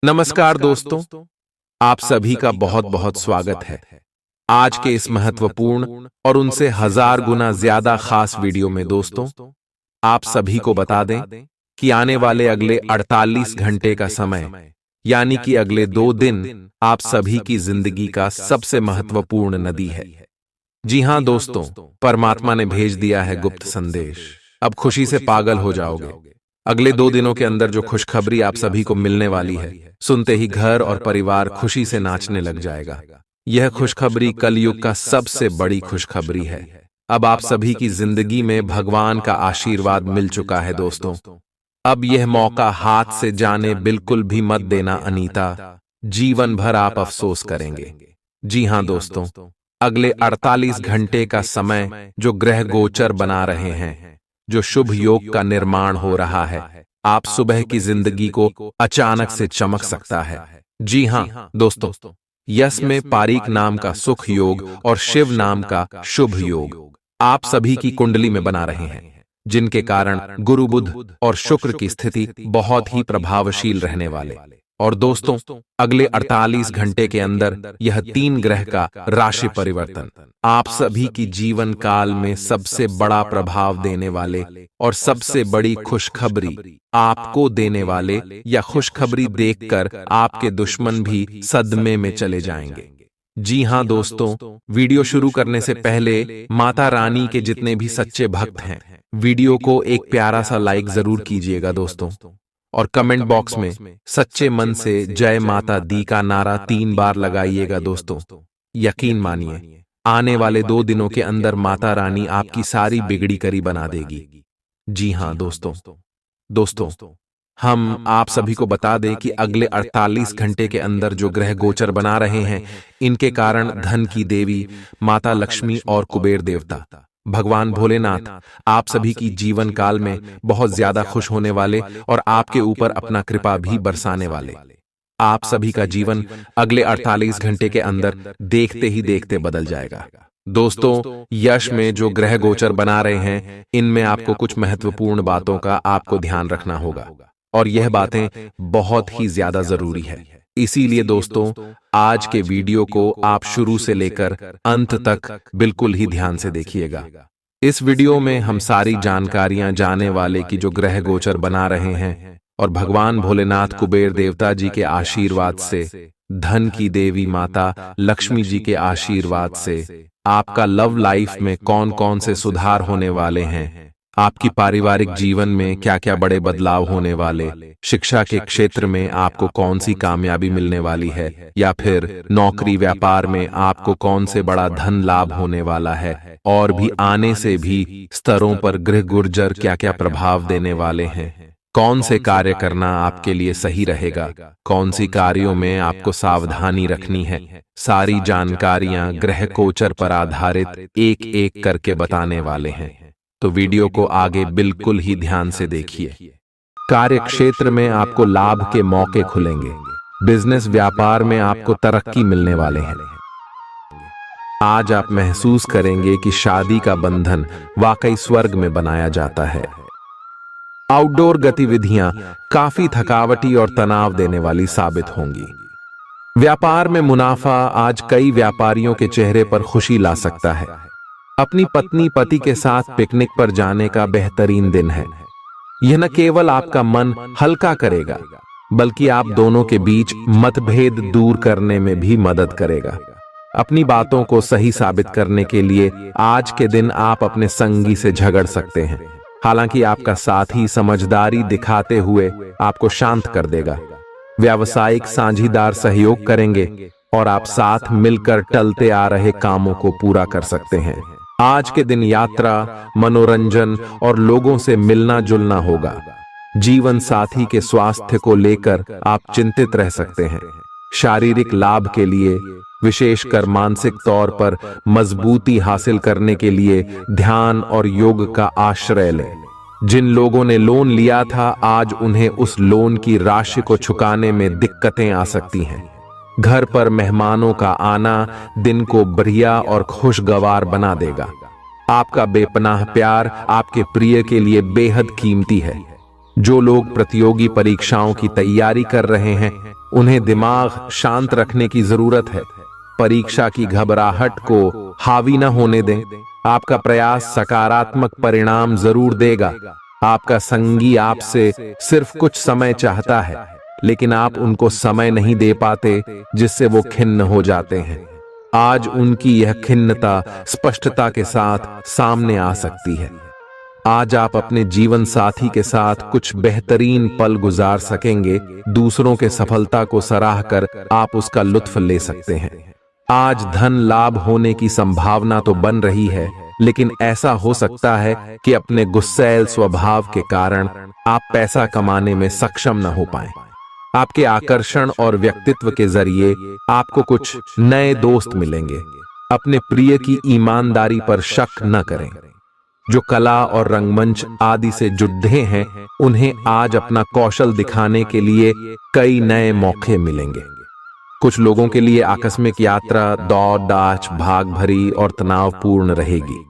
नमस्कार दोस्तों, आप सभी का बहुत बहुत स्वागत है आज के इस महत्वपूर्ण और उनसे हजार गुना ज्यादा खास वीडियो में। दोस्तों, आप सभी को बता दें कि आने वाले अगले 48 घंटे का समय, यानी कि अगले 2 दिन, आप सभी की जिंदगी का सबसे महत्वपूर्ण नदी है। जी हां दोस्तों, परमात्मा ने भेज दिया है गुप्त संदेश। अब खुशी से पागल हो जाओगे। अगले 2 दिनों के अंदर जो खुशखबरी आप सभी को मिलने वाली है, सुनते ही घर और परिवार खुशी से नाचने लग जाएगा। यह खुशखबरी कलयुग का सबसे बड़ी खुशखबरी है। अब आप सभी की जिंदगी में भगवान का आशीर्वाद मिल चुका है दोस्तों। अब यह मौका हाथ से जाने बिल्कुल भी मत देना अनीता, जीवन भर आप अफसोस करेंगे। जी हां दोस्तों, अगले 48 घंटे का समय जो ग्रह गोचर बना रहे हैं, जो शुभ योग का निर्माण हो रहा है, आप सुबह की जिंदगी को अचानक से चमक सकता है। जी हां दोस्तों, यश में पारीक नाम का सुख योग और शिव नाम का शुभ योग आप सभी की कुंडली में बना रहे हैं, जिनके कारण गुरु बुध और शुक्र की स्थिति बहुत ही प्रभावशील रहने वाले। और दोस्तों, अगले 48 घंटे के अंदर यह 3 ग्रह का राशि परिवर्तन आप सभी की जीवन काल में सबसे बड़ा प्रभाव देने वाले और सबसे बड़ी खुशखबरी आपको देने वाले, या खुशखबरी देखकर आपके दुश्मन भी सदमे में चले जाएंगे। जी हां दोस्तों, वीडियो शुरू करने से पहले माता रानी के जितने भी सच्चे भक्त हैं, वीडियो को एक प्यारा सा लाइक जरूर कीजिएगा दोस्तों, और कमेंट बॉक्स में सच्चे मन से जय माता दी का नारा 3 बार लगाइएगा दोस्तों। यकीन मानिए, आने वाले 2 दिनों के अंदर माता रानी आपकी सारी बिगड़ी करी बना देगी। जी हां दोस्तों, हम आप सभी को बता दें कि अगले 48 घंटे के अंदर जो ग्रह गोचर बना रहे हैं, इनके कारण धन की देवी माता लक्ष्मी और कुबेर देवता भगवान भोलेनाथ आप सभी की जीवन काल में बहुत ज्यादा खुश होने वाले और आपके ऊपर अपना कृपा भी बरसाने वाले। आप सभी का जीवन अगले 48 घंटे के अंदर देखते ही देखते बदल जाएगा। दोस्तों, यश में जो ग्रह गोचर बना रहे हैं, इनमें आपको कुछ महत्वपूर्ण बातों का आपको ध्यान रखना होगा, और यह बातें बहुत ही ज्यादा जरूरी है। इसीलिए दोस्तों, आज के वीडियो को आप शुरू से लेकर अंत तक बिल्कुल ही ध्यान से देखिएगा। इस वीडियो में हम सारी जानकारियां जाने वाले कि जो ग्रह गोचर बना रहे हैं, और भगवान भोलेनाथ कुबेर देवता जी के आशीर्वाद से, धन की देवी माता लक्ष्मी जी के आशीर्वाद से आपका लव लाइफ में कौन कौन से सुधार होने वाले हैं, आपकी पारिवारिक जीवन में क्या क्या बड़े बदलाव होने वाले, शिक्षा के क्षेत्र में आपको कौन सी कामयाबी मिलने वाली है, या फिर नौकरी व्यापार में आपको कौन से बड़ा धन लाभ होने वाला है, और भी आने से भी स्तरों पर ग्रह गोचर क्या क्या प्रभाव देने वाले हैं, कौन से कार्य करना आपके लिए सही रहेगा, कौन सी कार्यों में आपको सावधानी रखनी है, सारी जानकारियां ग्रह गोचर पर आधारित एक एक करके बताने वाले हैं। तो वीडियो को आगे बिल्कुल ही ध्यान से देखिए। कार्य क्षेत्र में आपको लाभ के मौके खुलेंगे। बिजनेस व्यापार में आपको तरक्की मिलने वाले हैं। आज आप महसूस करेंगे कि शादी का बंधन वाकई स्वर्ग में बनाया जाता है। आउटडोर गतिविधियां काफी थकावटी और तनाव देने वाली साबित होंगी। व्यापार में मुनाफा आज कई व्यापारियों के चेहरे पर खुशी ला सकता है। अपनी पत्नी पति के साथ पिकनिक पर जाने का बेहतरीन दिन है। यह न केवल आपका मन हल्का करेगा, बल्कि आप दोनों के बीच मतभेद दूर करने में भी मदद करेगा। अपनी बातों को सही साबित करने के लिए आज के दिन आप अपने संगी से झगड़ सकते हैं। हालांकि आपका साथी समझदारी दिखाते हुए आपको शांत कर देगा। व्यावसायिक साझीदार सहयोग करेंगे और आप साथ मिलकर टलते आ रहे कामों को पूरा कर सकते हैं। आज के दिन यात्रा, मनोरंजन और लोगों से मिलना जुलना होगा। जीवन साथी के स्वास्थ्य को लेकर आप चिंतित रह सकते हैं। शारीरिक लाभ के लिए, विशेषकर मानसिक तौर पर मजबूती हासिल करने के लिए ध्यान और योग का आश्रय लें। जिन लोगों ने लोन लिया था, आज उन्हें उस लोन की राशि को चुकाने में दिक्कतें आ सकती हैं। घर पर मेहमानों का आना दिन को बढ़िया और खुशगवार बना देगा। आपका बेपनाह प्यार आपके प्रिय के लिए बेहद कीमती है। जो लोग प्रतियोगी परीक्षाओं की तैयारी कर रहे हैं, उन्हें दिमाग शांत रखने की जरूरत है। परीक्षा की घबराहट को हावी न होने दें। आपका प्रयास सकारात्मक परिणाम जरूर देगा। आपका संगी आपसे सिर्फ कुछ समय चाहता है, लेकिन आप उनको समय नहीं दे पाते, जिससे वो खिन्न हो जाते हैं। आज उनकी यह खिन्नता स्पष्टता के साथ सामने आ सकती है। आज आप अपने जीवन साथी के साथ कुछ बेहतरीन पल गुजार सकेंगे। दूसरों के सफलता को सराहकर आप उसका लुत्फ ले सकते हैं। आज धन लाभ होने की संभावना तो बन रही है, लेकिन ऐसा हो सकता है कि अपने गुस्सैल स्वभाव के कारण आप पैसा कमाने में सक्षम न हो पाएं। आपके आकर्षण और व्यक्तित्व के जरिए आपको कुछ नए दोस्त मिलेंगे। अपने प्रिय की ईमानदारी पर शक न करें। जो कला और रंगमंच आदि से जुड़े हैं, उन्हें आज अपना कौशल दिखाने के लिए कई नए मौके मिलेंगे। कुछ लोगों के लिए आकस्मिक यात्रा दौड़ दाच भाग भरी और तनावपूर्ण रहेगी।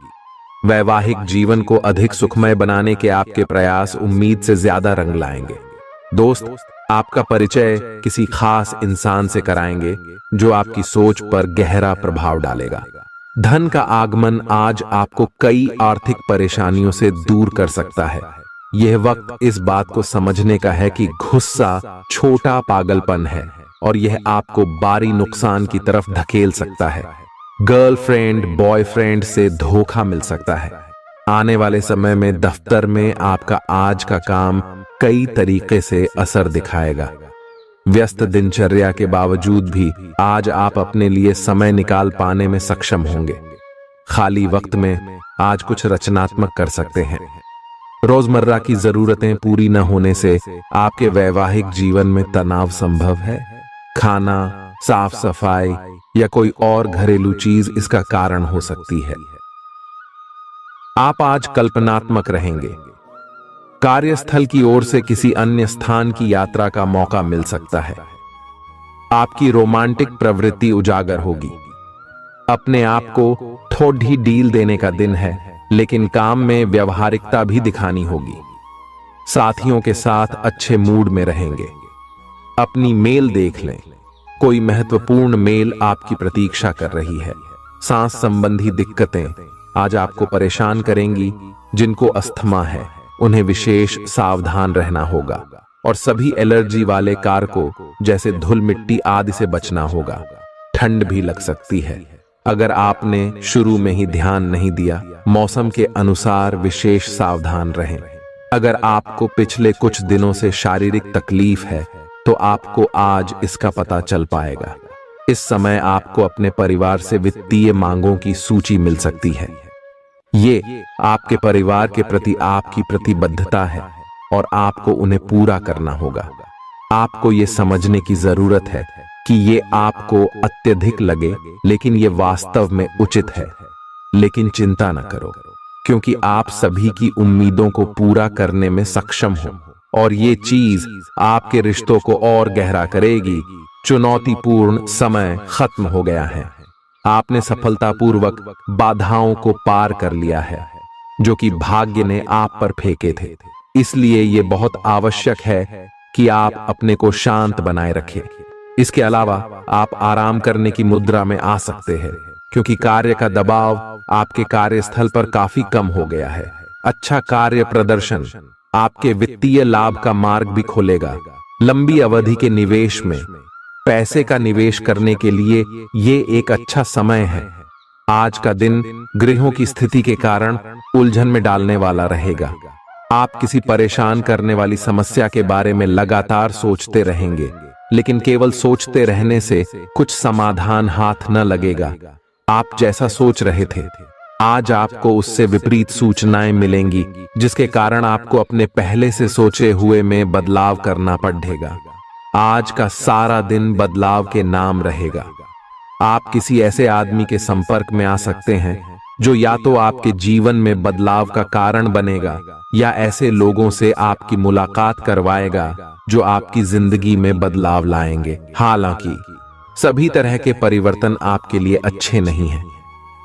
वैवाहिक जीवन को अधिक सुखमय बनाने के आपके प्रयास उम्मीद से ज्यादा रंग लाएंगे। दोस्त आपका परिचय किसी खास इंसान से कराएंगे, जो आपकी सोच पर गहरा प्रभाव डालेगा। धन का आगमन आज आपको कई आर्थिक परेशानियों से दूर कर सकता है। यह वक्त इस बात को समझने का है कि गुस्सा छोटा पागलपन है और यह आपको भारी नुकसान की तरफ धकेल सकता है। गर्लफ्रेंड बॉयफ्रेंड से धोखा मिल सकता है। आने वाले समय में दफ्तर में आपका आज का काम कई तरीके से असर दिखाएगा। व्यस्त दिनचर्या के बावजूद भी आज आप अपने लिए समय निकाल पाने में सक्षम होंगे। खाली वक्त में आज कुछ रचनात्मक कर सकते हैं। रोजमर्रा की जरूरतें पूरी न होने से आपके वैवाहिक जीवन में तनाव संभव है। खाना, साफ सफाई या कोई और घरेलू चीज इसका कारण हो सकती है। आप आज कल्पनात्मक रहेंगे। कार्यस्थल की ओर से किसी अन्य स्थान की यात्रा का मौका मिल सकता है। आपकी रोमांटिक प्रवृत्ति उजागर होगी। अपने आप को थोड़ी डील देने का दिन है, लेकिन काम में व्यवहारिकता भी दिखानी होगी। साथियों के साथ अच्छे मूड में रहेंगे। अपनी मेल देख लें। कोई महत्वपूर्ण मेल आपकी प्रतीक्षा कर रही है। सांस संबंधी दिक्कतें आज आपको परेशान करेंगी। जिनको अस्थमा है, उन्हें विशेष सावधान रहना होगा और सभी एलर्जी वाले कारकों जैसे धूल मिट्टी आदि से बचना होगा। ठंड भी लग सकती है। अगर आपने शुरू में ही ध्यान नहीं दिया, मौसम के अनुसार विशेष सावधान रहें। अगर आपको पिछले कुछ दिनों से शारीरिक तकलीफ है, तो आपको आज इसका पता चल पाएगा। इस समय आपको अपने परिवार से वित्तीय मांगों की सूची मिल सकती है। ये आपके परिवार के प्रति आपकी प्रतिबद्धता है और आपको उन्हें पूरा करना होगा। आपको ये समझने की जरूरत है कि ये आपको अत्यधिक लगे, लेकिन ये वास्तव में उचित है। लेकिन चिंता न करो, क्योंकि आप सभी की उम्मीदों को पूरा करने में सक्षम हो और ये चीज आपके रिश्तों को और गहरा करेगी। चुनौतीपूर्ण समय खत्म हो गया है। आपने सफलतापूर्वक बाधाओं को पार कर लिया है, जो कि भाग्य ने आप पर फेंके थे। इसलिए ये बहुत आवश्यक है कि आप अपने को शांत बनाए रखें। इसके अलावा आप आराम करने की मुद्रा में आ सकते हैं, क्योंकि कार्य का दबाव आपके कार्यस्थल पर काफी कम हो गया है। अच्छा कार्य प्रदर्शन आपके वित्तीय लाभ का मार्ग भी खोलेगा। लंबी अवधि के निवेश में पैसे का निवेश करने के लिए ये एक अच्छा समय है। आज का दिन गृहों की स्थिति के कारण उलझन में डालने वाला रहेगा। आप किसी परेशान करने वाली समस्या के बारे में लगातार सोचते रहेंगे, लेकिन केवल सोचते रहने से कुछ समाधान हाथ न लगेगा। आप जैसा सोच रहे थे, आज आपको उससे विपरीत सूचनाएं मिलेंगी, जिसके कारण आपको अपने पहले से सोचे हुए में बदलाव करना पड़ेगा। आज का सारा दिन बदलाव के नाम रहेगा। आप किसी ऐसे आदमी के संपर्क में आ सकते हैं जो या तो आपके जीवन में बदलाव का कारण बनेगा, या ऐसे लोगों से आपकी मुलाकात करवाएगा जो आपकी जिंदगी में बदलाव लाएंगे। हालांकि सभी तरह के परिवर्तन आपके लिए अच्छे नहीं हैं।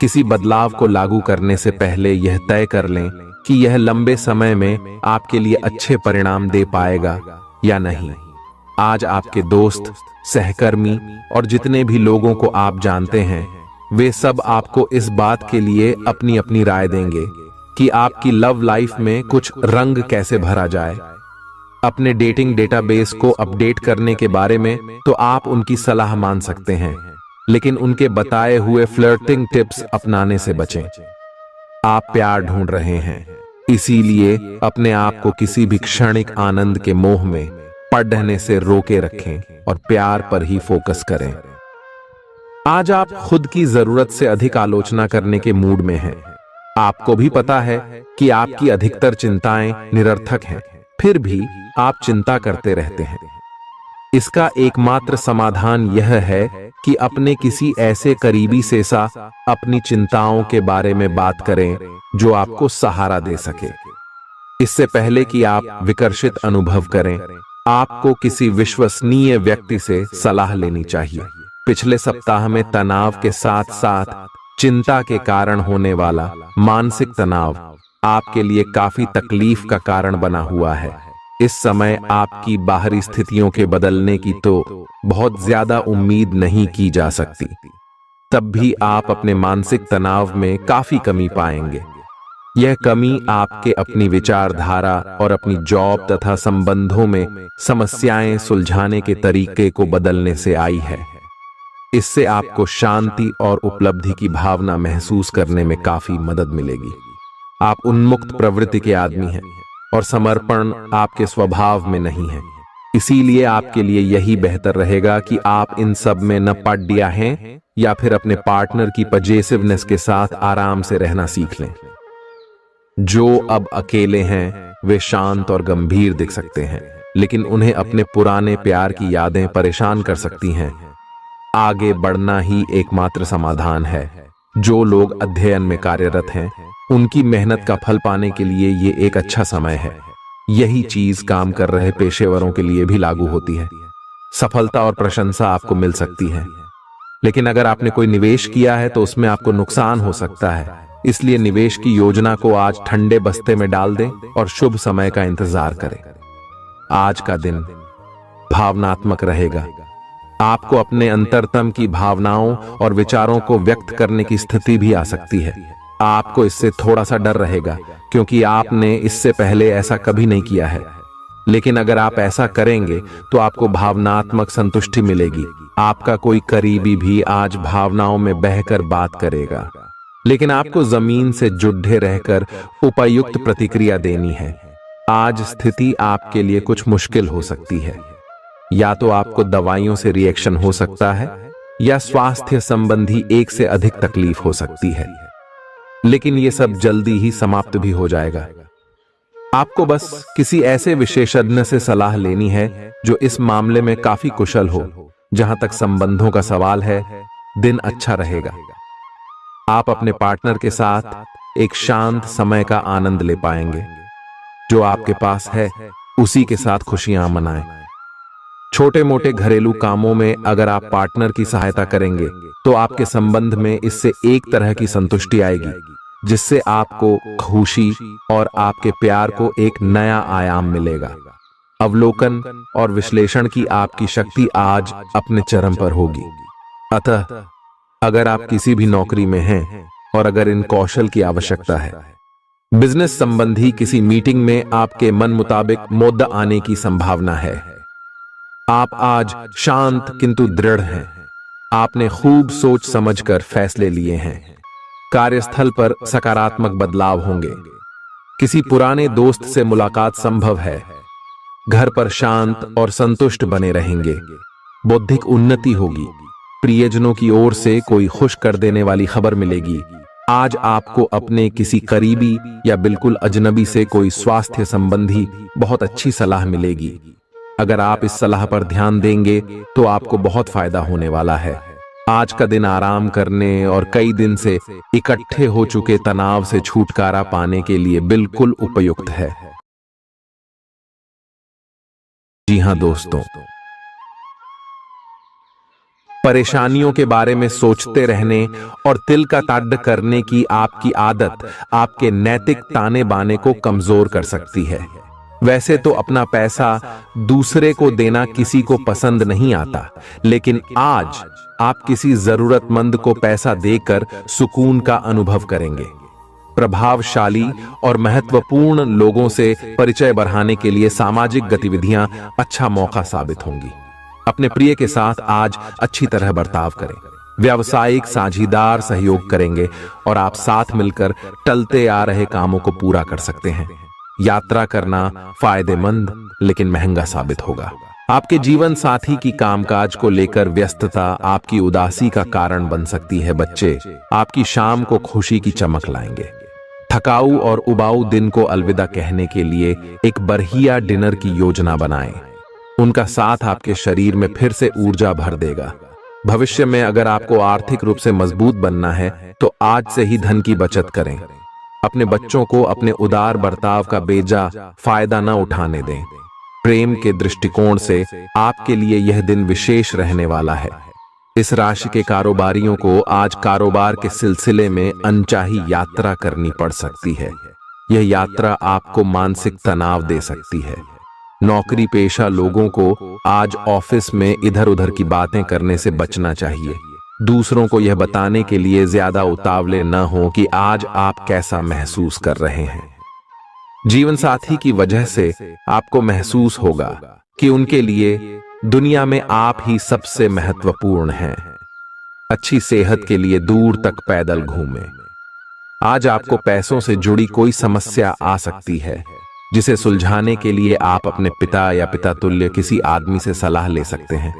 किसी बदलाव को लागू करने से पहले यह तय कर लें कि यह लंबे समय में आपके लिए अच्छे परिणाम दे पाएगा या नहीं। आज आपके दोस्त, सहकर्मी और जितने भी लोगों को आप जानते हैं, वे सब आपको इस बात के लिए अपनी अपनी राय देंगे कि आपकी लव लाइफ में कुछ रंग कैसे भरा जाए। अपने डेटिंग डेटाबेस को अपडेट करने के बारे में तो आप उनकी सलाह मान सकते हैं, लेकिन उनके बताए हुए फ्लर्टिंग टिप्स अपनाने से बचें। आप प्यार ढूंढ रहे हैं, इसीलिए अपने आप को किसी भी क्षणिक आनंद के मोह में पड़ने से रोके रखें और प्यार पर ही फोकस करें। आज आप खुद की जरूरत से अधिक आलोचना करने के मूड में हैं। आपको भी पता है कि आपकी अधिकतर चिंताएं निरर्थक हैं, फिर भी आप चिंता करते रहते हैं। इसका एकमात्र समाधान यह है कि अपने किसी ऐसे करीबी से अपनी चिंताओं के बारे में बात करें जो आपको सहारा दे सके। इससे पहले कि आप विकर्षित अनुभव करें, आपको किसी विश्वसनीय व्यक्ति से सलाह लेनी चाहिए। पिछले सप्ताह में तनाव के साथ साथ चिंता के कारण होने वाला मानसिक तनाव आपके लिए काफी तकलीफ का कारण बना हुआ है। इस समय आपकी बाहरी स्थितियों के बदलने की तो बहुत ज्यादा उम्मीद नहीं की जा सकती। तब भी आप अपने मानसिक तनाव में काफी कमी पाएंगे। यह कमी आपके अपनी विचारधारा और अपनी जॉब तथा संबंधों में समस्याएं सुलझाने के तरीके को बदलने से आई है। इससे आपको शांति और उपलब्धि की भावना महसूस करने में काफी मदद मिलेगी। आप उन्मुक्त प्रवृत्ति के आदमी हैं और समर्पण आपके स्वभाव में नहीं है। इसीलिए आपके लिए यही बेहतर रहेगा कि आप इन सब में न पड़ हैं या फिर अपने पार्टनर की पजेसिवनेस के साथ आराम से रहना सीख लें। जो अब अकेले हैं वे शांत और गंभीर दिख सकते हैं, लेकिन उन्हें अपने पुराने प्यार की यादें परेशान कर सकती हैं। आगे बढ़ना ही एकमात्र समाधान है। जो लोग अध्ययन में कार्यरत हैं, उनकी मेहनत का फल पाने के लिए ये एक अच्छा समय है। यही चीज काम कर रहे पेशेवरों के लिए भी लागू होती है। सफलता और प्रशंसा आपको मिल सकती है, लेकिन अगर आपने कोई निवेश किया है तो उसमें आपको नुकसान हो सकता है। इसलिए निवेश की योजना को आज ठंडे बस्ते में डाल दें और शुभ समय का इंतजार करें। आज का दिन भावनात्मक रहेगा। आपको अपने अंतरतम की भावनाओं और विचारों को व्यक्त करने की स्थिति भी आ सकती है। आपको इससे थोड़ा सा डर रहेगा क्योंकि आपने इससे पहले ऐसा कभी नहीं किया है, लेकिन अगर आप ऐसा करेंगे तो आपको भावनात्मक संतुष्टि मिलेगी। आपका कोई करीबी भी आज भावनाओं में बहकर बात करेगा, लेकिन आपको जमीन से जुड़े रहकर उपयुक्त प्रतिक्रिया देनी है। आज स्थिति आपके लिए कुछ मुश्किल हो सकती है। या तो आपको दवाइयों से रिएक्शन हो सकता है या स्वास्थ्य संबंधी एक से अधिक तकलीफ हो सकती है, लेकिन यह सब जल्दी ही समाप्त भी हो जाएगा। आपको बस किसी ऐसे विशेषज्ञ से सलाह लेनी है जो इस मामले में काफी कुशल हो। जहां तक संबंधों का सवाल है, दिन अच्छा रहेगा। आप अपने पार्टनर के साथ एक शांत समय का आनंद ले पाएंगे। जो आपके पास है उसी के साथ खुशियां मनाएं। छोटे मोटे घरेलू कामों में अगर आप पार्टनर की सहायता करेंगे तो आपके संबंध में इससे एक तरह की संतुष्टि आएगी, जिससे आपको खुशी और आपके प्यार को एक नया आयाम मिलेगा। अवलोकन और विश्लेषण की आपकी शक्ति आज अपने चरम पर होगी। अतः अगर आप किसी भी नौकरी में हैं और अगर इन कौशल की आवश्यकता है, बिजनेस संबंधी किसी मीटिंग में आपके मन मुताबिक मुद्दा आने की संभावना है। आप आज शांत किंतु दृढ़ हैं। आपने खूब सोच समझकर फैसले लिए हैं। कार्यस्थल पर सकारात्मक बदलाव होंगे। किसी पुराने दोस्त से मुलाकात संभव है। घर पर शांत और संतुष्ट बने रहेंगे। बौद्धिक उन्नति होगी। प्रियजनों की ओर से कोई खुश कर देने वाली खबर मिलेगी। आज आपको अपने किसी करीबी या बिल्कुल अजनबी से कोई स्वास्थ्य संबंधी बहुत अच्छी सलाह मिलेगी। अगर आप इस सलाह पर ध्यान देंगे तो आपको बहुत फायदा होने वाला है। आज का दिन आराम करने और कई दिन से इकट्ठे हो चुके तनाव से छुटकारा पाने के लिए बिल्कुल उपयुक्त है। जी हां दोस्तों, परेशानियों के बारे में सोचते रहने और तिल का ताड़ करने की आपकी आदत आपके नैतिक ताने बाने को कमजोर कर सकती है। वैसे तो अपना पैसा दूसरे को देना किसी को पसंद नहीं आता, लेकिन आज आप किसी जरूरतमंद को पैसा देकर सुकून का अनुभव करेंगे। प्रभावशाली और महत्वपूर्ण लोगों से परिचय बढ़ाने के लिए सामाजिक गतिविधियां अच्छा मौका साबित होंगी। अपने प्रिय के साथ आज अच्छी तरह बर्ताव करें। व्यावसायिक साझीदार सहयोग करेंगे और आप साथ मिलकर टलते आ रहे कामों को पूरा कर सकते हैं। यात्रा करना फायदेमंद लेकिन महंगा साबित होगा। आपके जीवन साथी की कामकाज को लेकर व्यस्तता आपकी उदासी का कारण बन सकती है। बच्चे आपकी शाम को खुशी की चमक लाएंगे। थकाऊ और उबाऊ दिन को अलविदा कहने के लिए एक बढ़िया डिनर की योजना बनाएं। उनका साथ आपके शरीर में फिर से ऊर्जा भर देगा। भविष्य में अगर आपको आर्थिक रूप से मजबूत बनना है तो आज से ही धन की बचत करें। अपने बच्चों को अपने उदार बर्ताव का बेजा फायदा न उठाने दें। प्रेम के दृष्टिकोण से आपके लिए यह दिन विशेष रहने वाला है। इस राशि के कारोबारियों को आज कारोबार के सिलसिले में अनचाही यात्रा करनी पड़ सकती है। यह यात्रा आपको मानसिक तनाव दे सकती है। नौकरी पेशा लोगों को आज ऑफिस में इधर उधर की बातें करने से बचना चाहिए। दूसरों को यह बताने के लिए ज्यादा उतावले न हो कि आज आप कैसा महसूस कर रहे हैं। जीवन साथी की वजह से आपको महसूस होगा कि उनके लिए दुनिया में आप ही सबसे महत्वपूर्ण हैं। अच्छी सेहत के लिए दूर तक पैदल घूमें। आज आपको पैसों से जुड़ी कोई समस्या आ सकती है, जिसे सुलझाने के लिए आप अपने पिता या पिता तुल्य किसी आदमी से सलाह ले सकते हैं।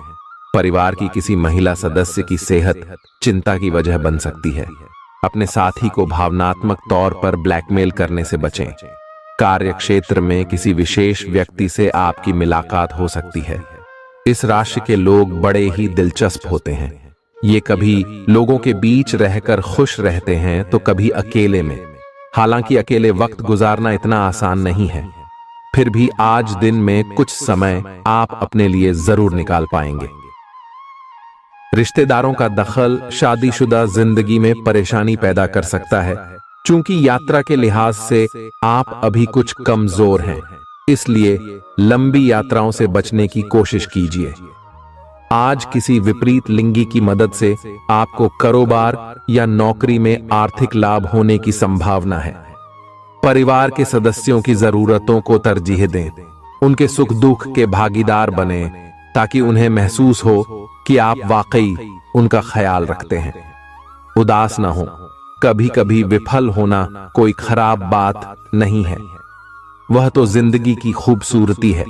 परिवार की किसी महिला सदस्य की सेहत चिंता की वजह बन सकती है। अपने साथी को भावनात्मक तौर पर ब्लैकमेल करने से बचें। कार्य क्षेत्र में किसी विशेष व्यक्ति से आपकी मुलाकात हो सकती है। इस राशि के लोग बड़े ही दिलचस्प होते हैं। ये कभी लोगों के बीच रहकर खुश रहते हैं तो कभी अकेले में। हालांकि अकेले वक्त गुजारना इतना आसान नहीं है, फिर भी आज दिन में कुछ समय आप अपने लिए जरूर निकाल पाएंगे। रिश्तेदारों का दखल शादीशुदा जिंदगी में परेशानी पैदा कर सकता है। चूंकि यात्रा के लिहाज से आप अभी कुछ कमजोर हैं, इसलिए लंबी यात्राओं से बचने की कोशिश कीजिए। आज किसी विपरीत लिंगी की मदद से आपको कारोबार या नौकरी में आर्थिक लाभ होने की संभावना है। परिवार के सदस्यों की जरूरतों को तरजीह दें। उनके सुख दुख के भागीदार बने ताकि उन्हें महसूस हो कि आप वाकई उनका ख्याल रखते हैं। उदास ना हो। कभी कभी विफल होना कोई खराब बात नहीं है, वह तो जिंदगी की खूबसूरती है।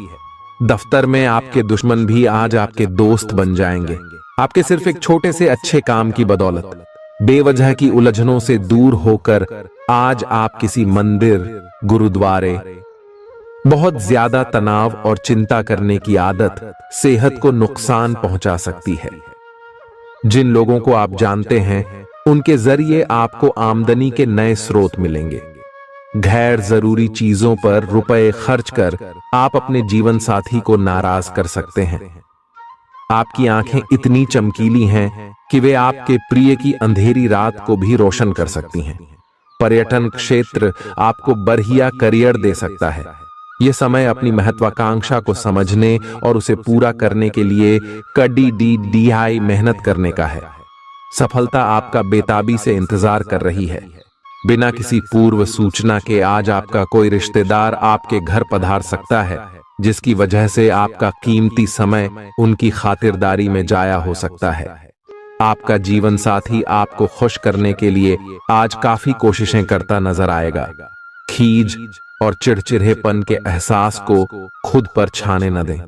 दफ्तर में आपके दुश्मन भी आज आपके दोस्त बन जाएंगे, आपके सिर्फ एक छोटे से अच्छे काम की बदौलत। बेवजह की उलझनों से दूर होकर आज आप किसी मंदिर, गुरुद्वारे। बहुत ज्यादा तनाव और चिंता करने की आदत सेहत को नुकसान पहुंचा सकती है। जिन लोगों को आप जानते हैं उनके जरिए आपको आमदनी के नए स्रोत मिलेंगे। गैर जरूरी चीजों पर रुपए खर्च कर आप अपने जीवन साथी को नाराज कर सकते हैं। आपकी आंखें इतनी चमकीली हैं कि वे आपके प्रिय की अंधेरी रात को भी रोशन कर सकती हैं। पर्यटन क्षेत्र आपको बढ़िया करियर दे सकता है। यह समय अपनी महत्वाकांक्षा को समझने और उसे पूरा करने के लिए कड़ी मेहनत करने का है। सफलता आपका बेताबी से इंतजार कर रही है। बिना किसी पूर्व सूचना के आज आपका कोई रिश्तेदार आपके घर पधार सकता है, जिसकी वजह से आपका कीमती समय उनकी खातिरदारी में जाया हो सकता है। आपका जीवन साथी आपको खुश करने के लिए आज काफी कोशिशें करता नजर आएगा। खीज और चिड़चिड़ेपन के एहसास को खुद पर छाने न दें।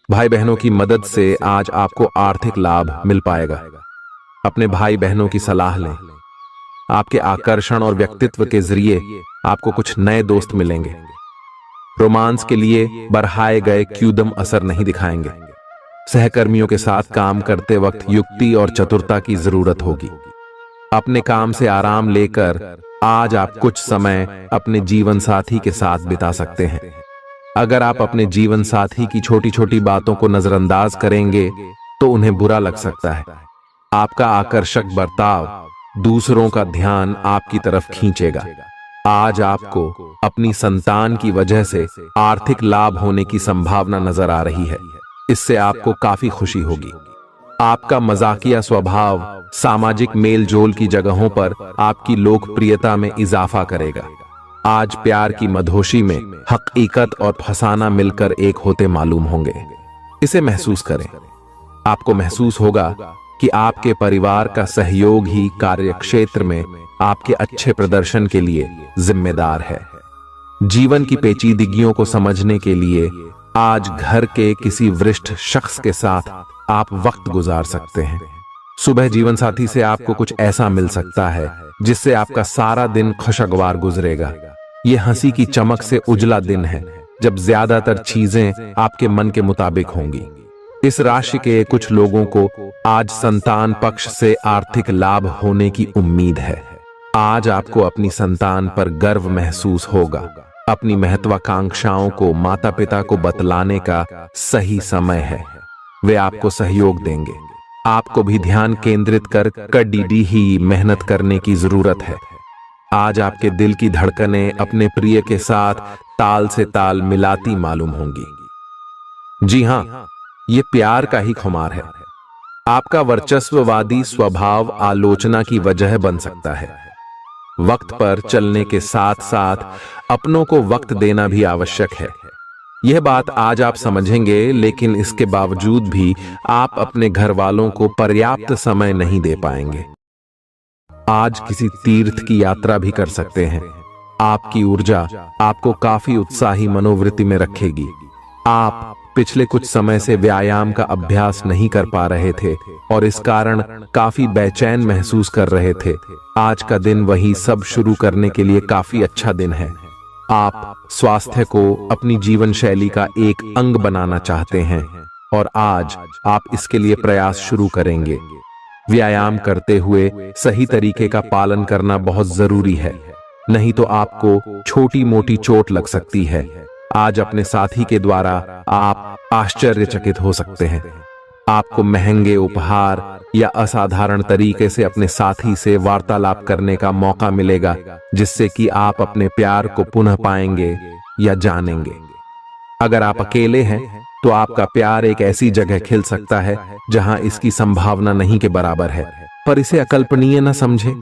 भाई बहनों की मदद से आज आपको आर्थिक लाभ मिल पाएगा। अपने भाई बहनों की सलाह लें। आपके आकर्षण और व्यक्तित्व के जरिए आपको कुछ नए दोस्त मिलेंगे। रोमांस के लिए बढ़ाए गए क्यूदम असर नहीं दिखाएंगे। सहकर्मियों के साथ काम करते वक्त युक्ति और चतुरता की जरूरत होगी। अपने काम से आराम लेकर आज आप कुछ समय अपने जीवन साथी के साथ बिता सकते हैं। अगर आप अपने जीवन साथी की छोटी छोटी बातों को नजरअंदाज करेंगे तो उन्हें बुरा लग सकता है। आपका आकर्षक बर्ताव दूसरों का ध्यान आपकी तरफ खींचेगा। आज आपको अपनी संतान की वजह से आर्थिक लाभ होने की संभावना नजर आ रही है। इससे आपको काफी खुशी होगी। आपका मजाकिया स्वभाव सामाजिक मेलजोल की जगहों पर आपकी लोकप्रियता में इजाफा करेगा। आज प्यार की मधोशी में हकीकत और फसाना मिलकर एक होते मालूम होंगे। इसे महसूस करें। आपको महसूस होगा कि आपके परिवार का सहयोग ही कार्यक्षेत्र में आपके अच्छे प्रदर्शन के लिए जिम्मेदार है। जीवन की पेचीदगियों को समझने के लिए आज घर के किसी वरिष्ठ शख्स के साथ आप वक्त गुजार सकते हैं। सुबह जीवन साथी से आपको कुछ ऐसा मिल सकता है जिससे आपका सारा दिन खुशगवार गुजरेगा। यह हंसी की चमक से उजला दिन है जब ज्यादातर चीजें आपके मन के मुताबिक होंगी। इस राशि के कुछ लोगों को आज संतान पक्ष से आर्थिक लाभ होने की उम्मीद है। आज आपको अपनी संतान पर गर्व महसूस होगा। अपनी महत्वाकांक्षाओं को माता पिता को बतलाने का सही समय है। वे आपको सहयोग देंगे। आपको भी ध्यान केंद्रित कर कड़ी ही मेहनत करने की जरूरत है। आज आपके दिल की धड़कनें अपने प्रिय के साथ ताल से ताल मिलाती मालूम होंगी। जी हां, ये प्यार का ही खुमार है। आपका वर्चस्ववादी स्वभाव आलोचना की वजह बन सकता है। वक्त पर चलने के साथ साथ अपनों को वक्त देना भी आवश्यक है। यह बात आज आप समझेंगे, लेकिन इसके बावजूद भी आप अपने घर वालों को पर्याप्त समय नहीं दे पाएंगे। आज किसी तीर्थ की यात्रा भी कर सकते हैं। आपकी ऊर्जा आपको काफी उत्साही मनोवृत्ति में रखेगी। आप पिछले कुछ समय से व्यायाम का अभ्यास नहीं कर पा रहे थे और इस कारण काफी बेचैन महसूस कर रहे थे। आज का दिन वही सब शुरू करने के लिए काफी अच्छा दिन है। आप स्वास्थ्य को अपनी जीवन शैली का एक अंग बनाना चाहते हैं और आज आप इसके लिए प्रयास शुरू करेंगे। व्यायाम करते हुए सही तरीके का पालन करना बहुत जरूरी है, नहीं तो आपको छोटी मोटी चोट लग सकती है। आज अपने साथी के द्वारा आप आश्चर्यचकित हो सकते हैं। आपको महंगे उपहार या असाधारण तरीके से अपने साथी से वार्तालाप करने का मौका मिलेगा, जिससे कि आप अपने प्यार को पुनः पाएंगे या जानेंगे। अगर आप अकेले हैं तो आपका प्यार एक ऐसी जगह खिल सकता है जहां इसकी संभावना नहीं के बराबर है, पर इसे अकल्पनीय न समझें।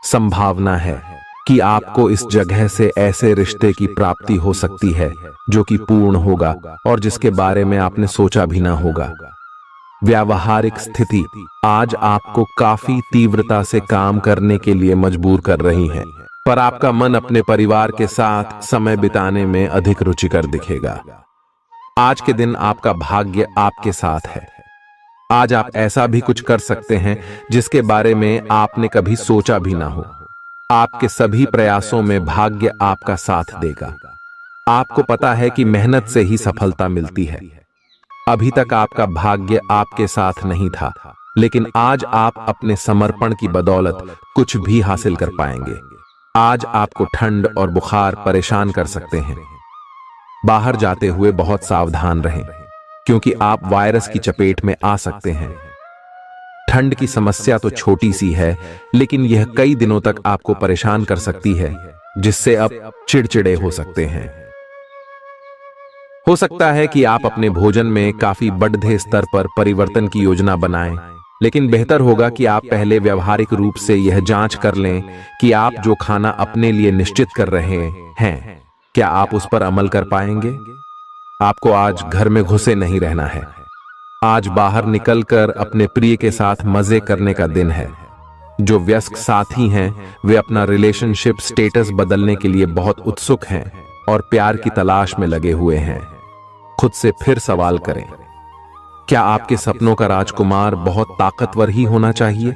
संभावना है कि आपको इस जगह से ऐसे रिश्ते की प्राप्ति हो सकती है जो कि पूर्ण होगा और जिसके बारे में आपने सोचा भी ना होगा। व्यावहारिक स्थिति आज आपको काफी तीव्रता से काम करने के लिए मजबूर कर रही है, पर आपका मन अपने परिवार के साथ समय बिताने में अधिक रुचिकर दिखेगा। आज के दिन आपका भाग्य आपके साथ है। आज आप ऐसा भी कुछ कर सकते हैं जिसके बारे में आपने कभी सोचा भी ना हो। आपके सभी प्रयासों में भाग्य आपका साथ देगा। आपको पता है कि मेहनत से ही सफलता मिलती है। अभी तक आपका भाग्य आपके साथ नहीं था, लेकिन आज आप अपने समर्पण की बदौलत कुछ भी हासिल कर पाएंगे। आज आपको ठंड और बुखार परेशान कर सकते हैं। बाहर जाते हुए बहुत सावधान रहें, क्योंकि आप वायरस की चपेट में आ सकते हैं। ठंड की समस्या तो छोटी सी है, लेकिन यह कई दिनों तक आपको परेशान कर सकती है, जिससे अब चिड़चिड़े हो सकते हैं। हो सकता है कि आप अपने भोजन में काफी बढ़ते स्तर पर परिवर्तन की योजना बनाएं, लेकिन बेहतर होगा कि आप पहले व्यावहारिक रूप से यह जांच कर लें कि आप जो खाना अपने लिए निश्चित कर रहे हैं, क्या आप उस पर अमल कर पाएंगे। आपको आज घर में घुसे नहीं रहना है। आज बाहर निकलकर अपने प्रिय के साथ मजे करने का दिन है। जो वयस्क साथी हैं, वे अपना रिलेशनशिप स्टेटस बदलने के लिए बहुत उत्सुक हैं और प्यार की तलाश में लगे हुए हैं। खुद से फिर सवाल करें, क्या आपके सपनों का राजकुमार बहुत ताकतवर ही होना चाहिए,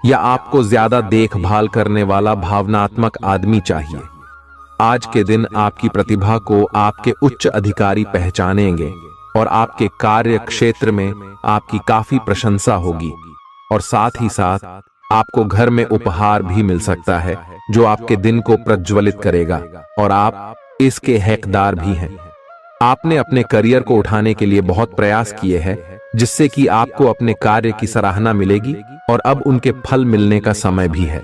या आपको ज्यादा देखभाल करने वाला भावनात्मक आदमी चाहिए। आज के दिन आपकी प्रतिभा को आपके उच्च अधिकारी पहचानेंगे और आपके कार्य क्षेत्र में आपकी काफी प्रशंसा होगी, और साथ ही साथ आपको घर में उपहार भी मिल सकता है जो आपके दिन को प्रज्वलित करेगा और आप इसके हकदार भी हैं। आपने अपने करियर को उठाने के लिए बहुत प्रयास किए हैं, जिससे कि आपको अपने कार्य की सराहना मिलेगी और अब उनके फल मिलने का समय भी है।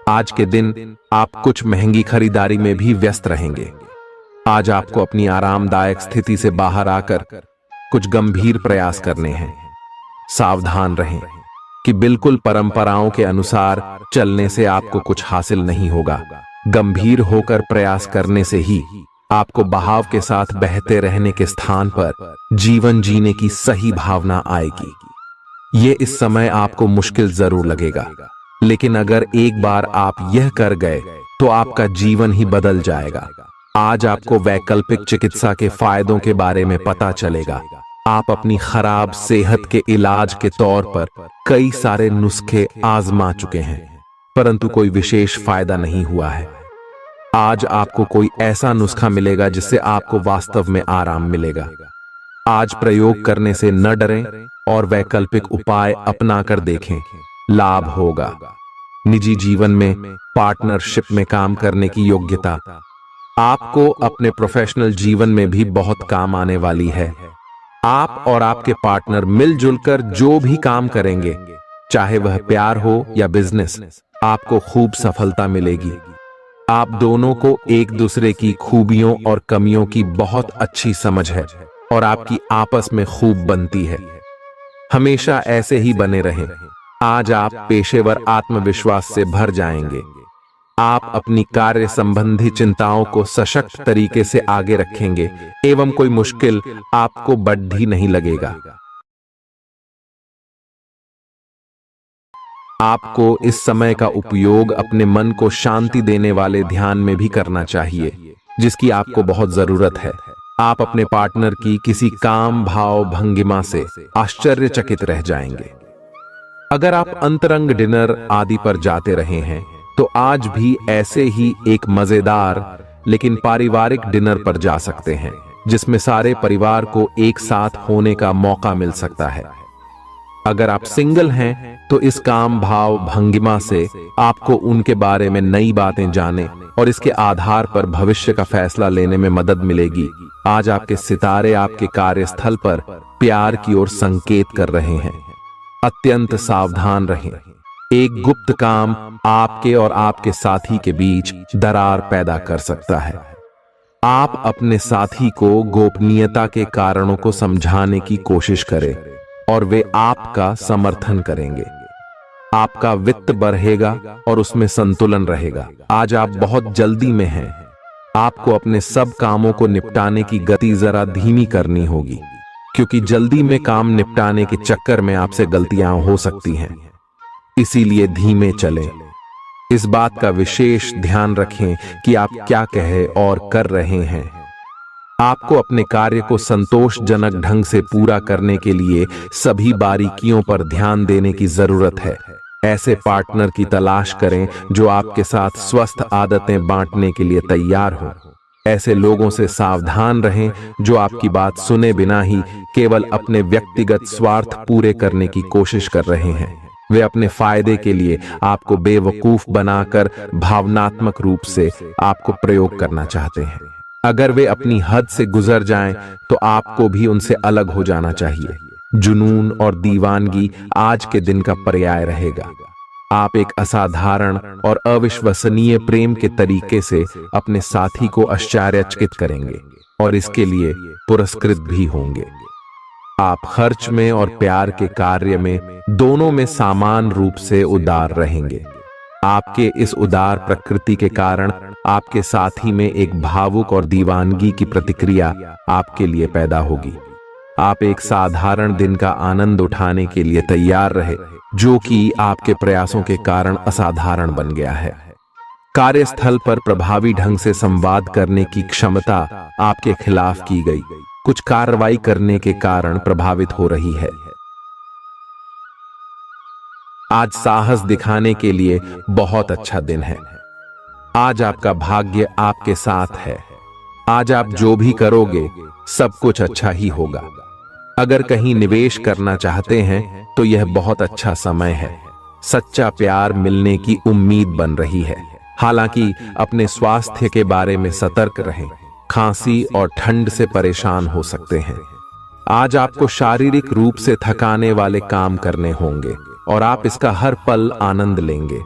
आज के दिन आप कुछ महंगी खरीदारी में भी व्यस्त रहेंगे। आज आपको अपनी आरामदायक स्थिति से बाहर आकर कुछ गंभीर प्रयास करने हैं। सावधान रहें कि बिल्कुल परंपराओं के अनुसार चलने से आपको कुछ हासिल नहीं होगा। गंभीर होकर प्रयास करने से ही आपको बहाव के साथ बहते रहने के स्थान पर जीवन जीने की सही भावना आएगी। ये इस समय आपको मुश्किल जरूर लगेगा, लेकिन अगर एक बार आप यह कर गए तो आपका जीवन ही बदल जाएगा। आज आपको वैकल्पिक चिकित्सा के फायदों के बारे में पता चलेगा। आप अपनी खराब सेहत के इलाज के तौर पर कई सारे नुस्खे आजमा चुके हैं, परंतु कोई विशेष फायदा नहीं हुआ है। आज आपको कोई ऐसा नुस्खा मिलेगा जिससे आपको वास्तव में आराम मिलेगा। आज प्रयोग करने से न डरें और वैकल्पिक उपाय अपनाकर देखें, लाभ होगा। निजी जीवन में पार्टनरशिप में काम करने की योग्यता आपको अपने प्रोफेशनल जीवन में भी बहुत काम आने वाली है। आप और आपके पार्टनर मिलजुल कर जो भी काम करेंगे, चाहे वह प्यार हो या बिजनेस, आपको खूब सफलता मिलेगी। आप दोनों को एक दूसरे की खूबियों और कमियों की बहुत अच्छी समझ है और आपकी आपस में खूब बनती है। हमेशा ऐसे ही बने रहें। आज आप पेशेवर आत्मविश्वास से भर जाएंगे। आप अपनी कार्य संबंधी चिंताओं को सशक्त तरीके से आगे रखेंगे एवं कोई मुश्किल आपको बढ़ी नहीं लगेगा। आपको इस समय का उपयोग अपने मन को शांति देने वाले ध्यान में भी करना चाहिए, जिसकी आपको बहुत जरूरत है। आप अपने पार्टनर की किसी काम भाव भंगिमा से आश्चर्यचकित रह जाएंगे। अगर आप अंतरंग डिनर आदि पर जाते रहे हैं तो आज भी ऐसे ही एक मजेदार लेकिन पारिवारिक डिनर पर जा सकते हैं, जिसमें सारे परिवार को एक साथ होने का मौका मिल सकता है। अगर आप सिंगल हैं तो इस काम भाव भंगिमा से आपको उनके बारे में नई बातें जाने और इसके आधार पर भविष्य का फैसला लेने में मदद मिलेगी। आज आपके सितारे आपके कार्यस्थल पर प्यार की ओर संकेत कर रहे हैं। अत्यंत सावधान रहें। एक गुप्त काम आपके और आपके साथी के बीच दरार पैदा कर सकता है। आप अपने साथी को गोपनीयता के कारणों को समझाने की कोशिश करें और वे आपका समर्थन करेंगे। आपका वित्त बढ़ेगा और उसमें संतुलन रहेगा। आज आप बहुत जल्दी में हैं। आपको अपने सब कामों को निपटाने की गति जरा धीमी करनी होगी, क्योंकि जल्दी में काम निपटाने के चक्कर में आपसे गलतियां हो सकती हैं। इसीलिए धीमे चलें। इस बात का विशेष ध्यान रखें कि आप क्या कहे और कर रहे हैं। आपको अपने कार्य को संतोषजनक ढंग से पूरा करने के लिए सभी बारीकियों पर ध्यान देने की जरूरत है। ऐसे पार्टनर की तलाश करें जो आपके साथ स्वस्थ आदतें बांटने के लिए तैयार हों। ऐसे लोगों से सावधान रहें जो आपकी बात सुने बिना ही केवल अपने व्यक्तिगत स्वार्थ पूरे करने की कोशिश कर रहे हैं। वे अपने फायदे के लिए आपको बेवकूफ बनाकर भावनात्मक रूप से आपको प्रयोग करना चाहते हैं। अगर वे अपनी हद से गुजर जाएं, तो आपको भी उनसे अलग हो जाना चाहिए। जुनून और दीवानगी आज के दिन का पर्याय रहेगा। आप एक असाधारण और अविश्वसनीय प्रेम के तरीके से अपने साथी को आश्चर्यचकित करेंगे और इसके लिए पुरस्कृत भी होंगे। आप खर्च में और प्यार के कार्य में दोनों में समान रूप से उदार रहेंगे। आपके इस उदार प्रकृति के कारण आपके साथी में एक भावुक और दीवानगी की प्रतिक्रिया आपके लिए पैदा होगी। आप एक साधारण दिन का आनंद उठाने के लिए तैयार रहे, जो कि आपके प्रयासों के कारण असाधारण बन गया है। कार्यस्थल पर प्रभावी ढंग से संवाद करने की क्षमता आपके खिलाफ की गई कुछ कार्रवाई करने के कारण प्रभावित हो रही है। आज साहस दिखाने के लिए बहुत अच्छा दिन है। आज आपका भाग्य आपके साथ है। आज आप जो भी करोगे सब कुछ अच्छा ही होगा। अगर कहीं निवेश करना चाहते हैं तो यह बहुत अच्छा समय है। सच्चा प्यार मिलने की उम्मीद बन रही है। हालांकि अपने स्वास्थ्य के बारे में सतर्क रहें। खांसी और ठंड से परेशान हो सकते हैं। आज आपको शारीरिक रूप से थकाने वाले काम करने होंगे और आप इसका हर पल आनंद लेंगे।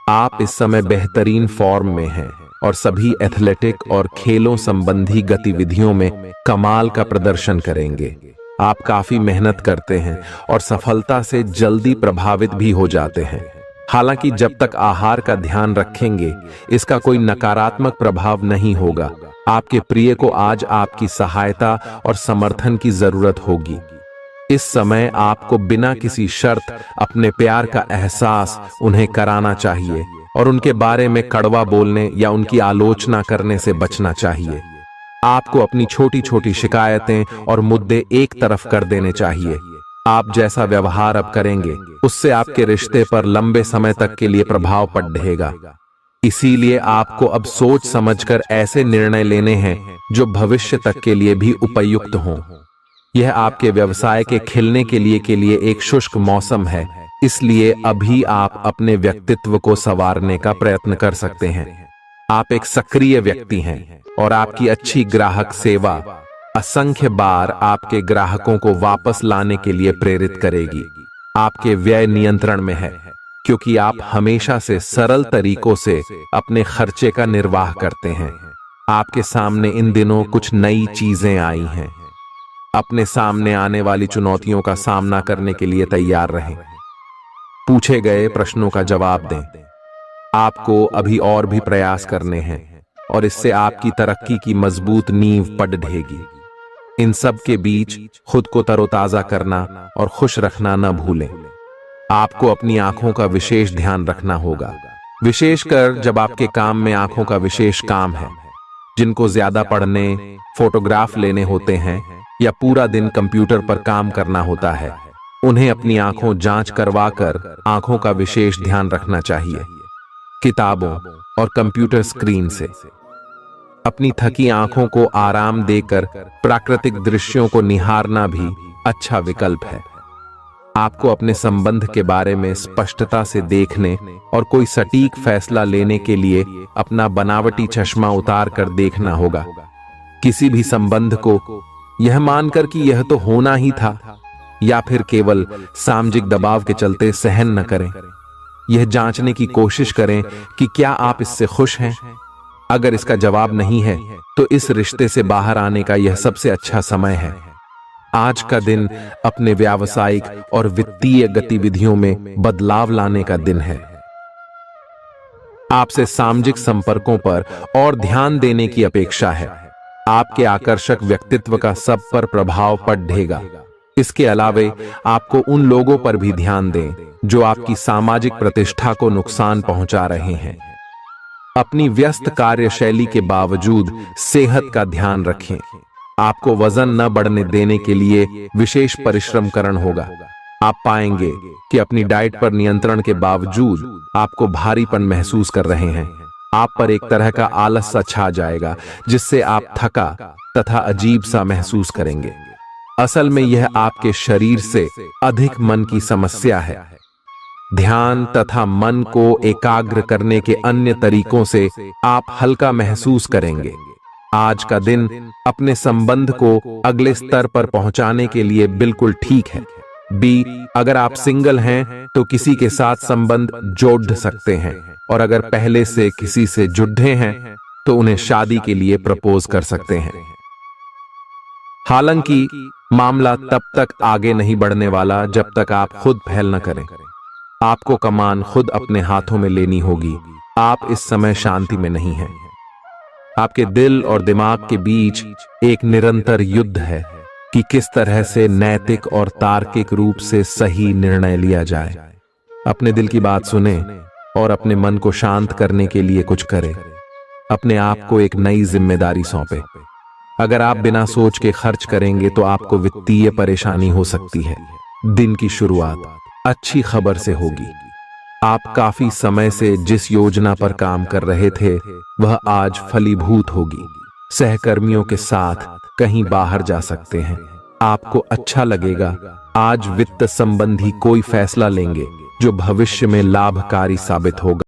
आप इस समय बेहतरीन फॉर्म में हैं और सभी एथलेटिक और खेलों संबंधी गतिविधियों में कमाल का प्रदर्शन करेंगे। आप काफी मेहनत करते हैं और सफलता से जल्दी प्रभावित भी हो जाते हैं। हालांकि जब तक आहार का ध्यान रखेंगे, इसका कोई नकारात्मक प्रभाव नहीं होगा। आपके प्रिय को आज आपकी सहायता और समर्थन की जरूरत होगी। इस समय आपको बिना किसी शर्त अपने प्यार का एहसास उन्हें कराना चाहिए और उनके बारे में कड़वा बोलने या उनकी आलोचना करने से बचना चाहिए। आपको अपनी छोटी छोटी शिकायतें और मुद्दे एक तरफ कर देने चाहिए। आप जैसा व्यवहार अब करेंगे, उससे आपके रिश्ते पर लंबे समय तक के लिए प्रभाव पड़ेगा। इसीलिए आपको अब सोच समझकर ऐसे निर्णय लेने हैं जो भविष्य तक के लिए भी उपयुक्त हों। यह आपके व्यवसाय के खिलने के लिए एक शुष्क मौसम है, इसलिए अभी आप अपने व्यक्तित्व को संवारने का प्रयत्न कर सकते हैं। आप एक सक्रिय व्यक्ति हैं और आपकी अच्छी ग्राहक सेवा असंख्य बार आपके ग्राहकों को वापस लाने के लिए प्रेरित करेगी। आपके व्यय नियंत्रण में है क्योंकि आप हमेशा से सरल तरीकों से अपने खर्चे का निर्वाह करते हैं। आपके सामने इन दिनों कुछ नई चीजें आई हैं। अपने सामने आने वाली चुनौतियों का सामना करने के लिए तैयार रहें। पूछे गए प्रश्नों का जवाब दें। आपको अभी और भी प्रयास करने हैं और इससे आपकी तरक्की की मजबूत नींव पड़ेगी। इन सब के बीच खुद को तरोताजा करना और खुश रखना न भूलें। आपको अपनी आंखों का विशेष ध्यान रखना होगा, विशेषकर जब आपके काम में आंखों का विशेष काम है। जिनको ज्यादा पढ़ने, फोटोग्राफ लेने होते हैं या पूरा दिन कंप्यूटर पर काम करना होता है, उन्हें अपनी आंखों जांच करवाकर आंखों का विशेष ध्यान रखना चाहिए। किताबों और कंप्यूटर स्क्रीन से अपनी थकी आंखों को आराम देकर प्राकृतिक दृश्यों को निहारना भी अच्छा विकल्प है। आपको अपने संबंध के बारे में स्पष्टता से देखने और कोई सटीक फैसला लेने के लिए अपना बनावटी चश्मा उतार कर देखना होगा। किसी भी संबंध को यह मानकर कि यह तो होना ही था या फिर केवल सामाजिक दबाव के चलते सहन न करें। यह जांचने की कोशिश करें कि क्या आप इससे खुश हैं। अगर इसका जवाब नहीं है तो इस रिश्ते से बाहर आने का यह सबसे अच्छा समय है। आज का दिन अपने व्यावसायिक और वित्तीय गतिविधियों में बदलाव लाने का दिन है। आपसे सामाजिक संपर्कों पर और ध्यान देने की अपेक्षा है। आपके आकर्षक व्यक्तित्व का सब पर प्रभाव पड़ेगा। इसके अलावे आपको उन लोगों पर भी ध्यान दें जो आपकी सामाजिक प्रतिष्ठा को नुकसान पहुंचा रहे हैं। अपनी व्यस्त कार्यशैली के बावजूद सेहत का ध्यान रखें। आपको वजन न बढ़ने देने के लिए विशेष परिश्रम करना होगा। आप पाएंगे कि अपनी डाइट पर नियंत्रण के बावजूद आपको भारीपन महसूस कर रहे हैं। आप पर एक तरह का आलस सा छा जाएगा जिससे आप थका तथा अजीब सा महसूस करेंगे। असल में यह आपके शरीर से अधिक मन की समस्या है। ध्यान तथा मन को एकाग्र करने के अन्य तरीकों से आप हल्का महसूस करेंगे। आज का दिन अपने संबंध को अगले स्तर पर पहुंचाने के लिए बिल्कुल ठीक है। अगर आप सिंगल हैं तो किसी के साथ संबंध जोड़ सकते हैं और अगर पहले से किसी से जुड़े हैं तो उन्हें शादी के लिए प्रपोज कर सकते हैं। हालांकि मामला तब तक आगे नहीं बढ़ने वाला जब तक आप खुद पहल न करें। आपको कमान खुद अपने हाथों में लेनी होगी। आप इस समय शांति में नहीं हैं। आपके दिल और दिमाग के बीच एक निरंतर युद्ध है कि किस तरह से नैतिक और तार्किक रूप से सही निर्णय लिया जाए। अपने दिल की बात सुने और अपने मन को शांत करने के लिए कुछ करें। अपने आप को एक नई जिम्मेदारी सौंपे। अगर आप बिना सोच के खर्च करेंगे तो आपको वित्तीय परेशानी हो सकती है। दिन की शुरुआत अच्छी खबर से होगी। आप काफी समय से जिस योजना पर काम कर रहे थे वह आज फलीभूत होगी। सहकर्मियों के साथ कहीं बाहर जा सकते हैं। आपको अच्छा लगेगा। आज वित्त संबंधी कोई फैसला लेंगे जो भविष्य में लाभकारी साबित होगा।